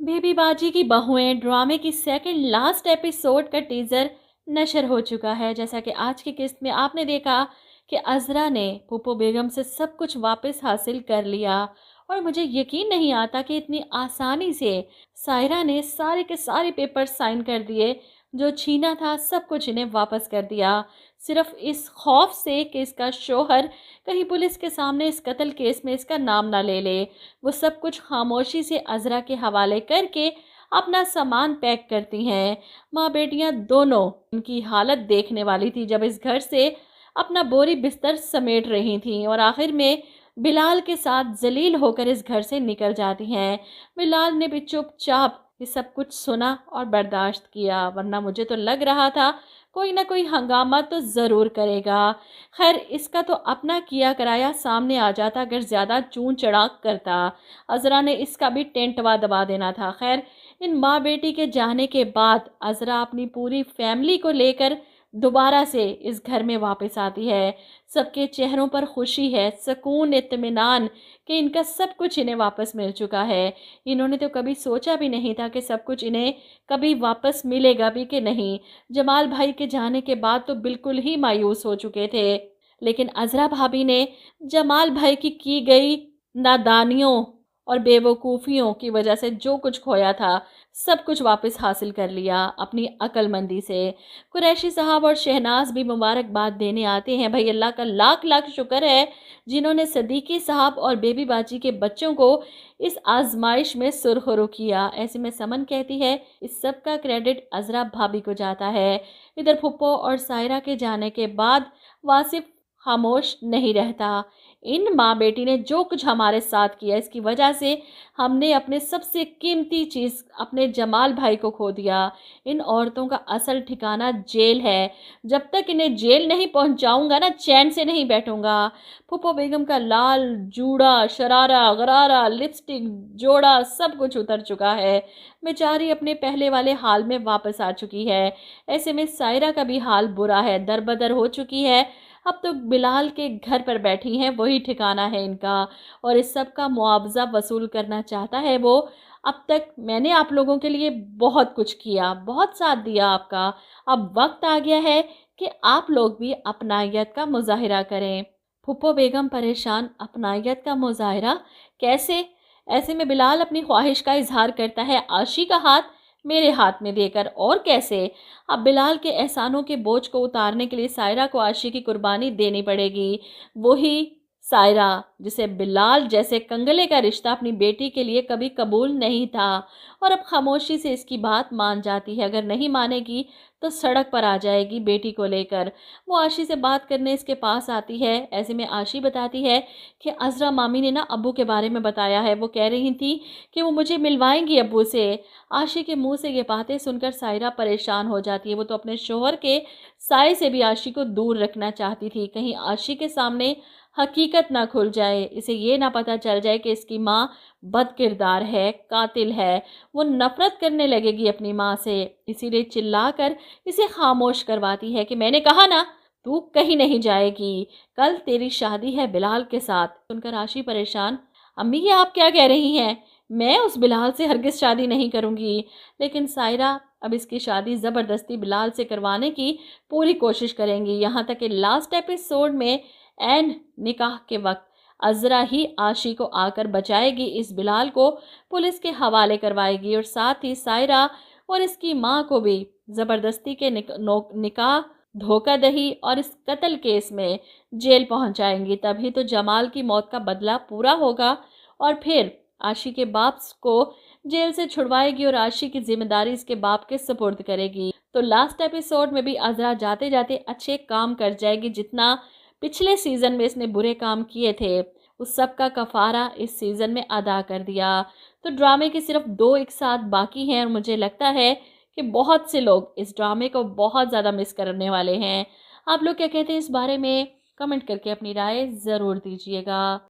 Baby बाजी की बहुएं ड्रामे की सेकंड लास्ट एपिसोड का टीजर नशर हो चुका है। जैसा कि आज की किस्त में आपने देखा कि अजरा ने पुप्पो बेगम से सब कुछ वापस हासिल कर लिया और मुझे यकीन नहीं आता कि इतनी आसानी से सायरा ने सारे के सारे पेपर साइन कर दिए। जो छीना था सब कुछ इन्हें वापस कर दिया, सिर्फ इस खौफ से कि इसका शोहर कहीं पुलिस के सामने इस कत्ल केस में इसका नाम ना ले ले। वो सब कुछ खामोशी से अजरा के हवाले करके अपना सामान पैक करती हैं। माँ बेटियां दोनों इनकी हालत देखने वाली थी जब इस घर से अपना बोरी बिस्तर समेट रही थीं और आखिर में बिलाल के साथ जलील होकर इस घर से निकल जाती हैं। बिलाल ने भी चुपचाप ये सब कुछ सुना और बर्दाश्त किया, वरना मुझे तो लग रहा था कोई ना कोई हंगामा तो ज़रूर करेगा। खैर, इसका तो अपना किया कराया सामने आ जाता अगर ज़्यादा चून चढ़ाक करता। अजरा ने इसका भी टेंटवा दबा देना था। खैर, इन माँ बेटी के जाने के बाद अजरा अपनी पूरी फैमिली को लेकर दोबारा से इस घर में वापस आती है। सबके चेहरों पर खुशी है, सुकून, इत्मीनान कि इनका सब कुछ इन्हें वापस मिल चुका है। इन्होंने तो कभी सोचा भी नहीं था कि सब कुछ इन्हें कभी वापस मिलेगा भी कि नहीं। जमाल भाई के जाने के बाद तो बिल्कुल ही मायूस हो चुके थे, लेकिन अजरा भाभी ने जमाल भाई की गई नादानियों और बेवकूफ़ियों की वजह से जो कुछ खोया था सब कुछ वापस हासिल कर लिया अपनी अक्लमंदी से। कुरैशी साहब और शहनाज भी मुबारकबाद देने आते हैं। भाई, अल्लाह का लाख लाख शुक्र है जिन्होंने सदीकी साहब और बेबी बाजी के बच्चों को इस आजमाइश में सुरखरू किया। ऐसे में समन कहती है इस सब का क्रेडिट अजरा भाभी को जाता है। इधर फुप्पो और सायरा के जाने के बाद वासिफ खामोश नहीं रहता। इन माँ बेटी ने जो कुछ हमारे साथ किया, इसकी वजह से हमने अपने सबसे कीमती चीज़ अपने जमाल भाई को खो दिया। इन औरतों का असल ठिकाना जेल है। जब तक इन्हें जेल नहीं पहुंचाऊंगा ना, चैन से नहीं बैठूंगा। फुप्पो बेगम का लाल जूड़ा, शरारा, गरारा, लिपस्टिक, जोड़ा सब कुछ उतर चुका है। बेचारी अपने पहले वाले हाल में वापस आ चुकी है। ऐसे में सायरा का भी हाल बुरा है, दरबदर हो चुकी है। अब तो बिलाल के घर पर बैठी हैं, वही ठिकाना है इनका और इस सब का मुआवजा वसूल करना चाहता है वो। अब तक मैंने आप लोगों के लिए बहुत कुछ किया, बहुत साथ दिया आपका। अब वक्त आ गया है कि आप लोग भी अपनायत का मुजाहिरा करें। फुप्पो बेगम परेशान, अपनायत का मुजाहिरा कैसे? ऐसे में बिलाल अपनी ख्वाहिश का इजहार करता है आशी का हाथ मेरे हाथ में देकर। और कैसे? अब बिलाल के एहसानों के बोझ को उतारने के लिए सायरा को आशी की कुर्बानी देनी पड़ेगी। वही सायरा जिसे बिलाल जैसे कंगले का रिश्ता अपनी बेटी के लिए कभी कबूल नहीं था और अब खामोशी से इसकी बात मान जाती है। अगर नहीं मानेगी तो सड़क पर आ जाएगी बेटी को लेकर। वो आशी से बात करने इसके पास आती है। ऐसे में आशी बताती है कि अजरा मामी ने ना अब्बू के बारे में बताया है। वो कह रही थी कि वो मुझे मिलवाएंगी अब्बू से। आशी के मुंह से ये बातें सुनकर सायरा परेशान हो जाती है। वो तो अपने शोहर के साय से भी आशी को दूर रखना चाहती थी, कहीं आशी के सामने हकीकत ना खुल जाए, इसे ये ना पता चल जाए कि इसकी माँ बद किरदार है, कातिल है। वो नफरत करने लगेगी अपनी माँ से, इसीलिए चिल्लाकर इसे खामोश करवाती है कि मैंने कहा ना तू कहीं नहीं जाएगी, कल तेरी शादी है बिलाल के साथ। सुनकर आशी परेशान, अम्मी ये आप क्या कह रही हैं? मैं उस बिलाल से हरगिज शादी नहीं करूंगी। लेकिन सायरा अब इसकी शादी ज़बरदस्ती बिलाल से करवाने की पूरी कोशिश करेंगी। यहाँ तक कि लास्ट एपिसोड में एन निकाह के वक्त अजरा ही आशी को आकर बचाएगी, इस बिलाल को पुलिस के हवाले करवाएगी और साथ ही सायरा और इसकी माँ को भी ज़बरदस्ती के निकाह, धोखाधड़ी और इस कत्ल केस में जेल पहुंचाएंगी। तभी तो जमाल की मौत का बदला पूरा होगा और फिर आशी के बाप को जेल से छुड़वाएगी और आशी की जिम्मेदारी इसके बाप के सुपुर्द करेगी। तो लास्ट एपिसोड में भी अजरा जाते जाते अच्छे काम कर जाएगी। जितना पिछले सीजन में इसने बुरे काम किए थे उस सब का कफारा इस सीजन में अदा कर दिया। तो ड्रामे के सिर्फ 2 एक साथ बाकी हैं और मुझे लगता है कि बहुत से लोग इस ड्रामे को बहुत ज़्यादा मिस करने वाले हैं। आप लोग क्या कहते हैं इस बारे में? कमेंट करके अपनी राय ज़रूर दीजिएगा।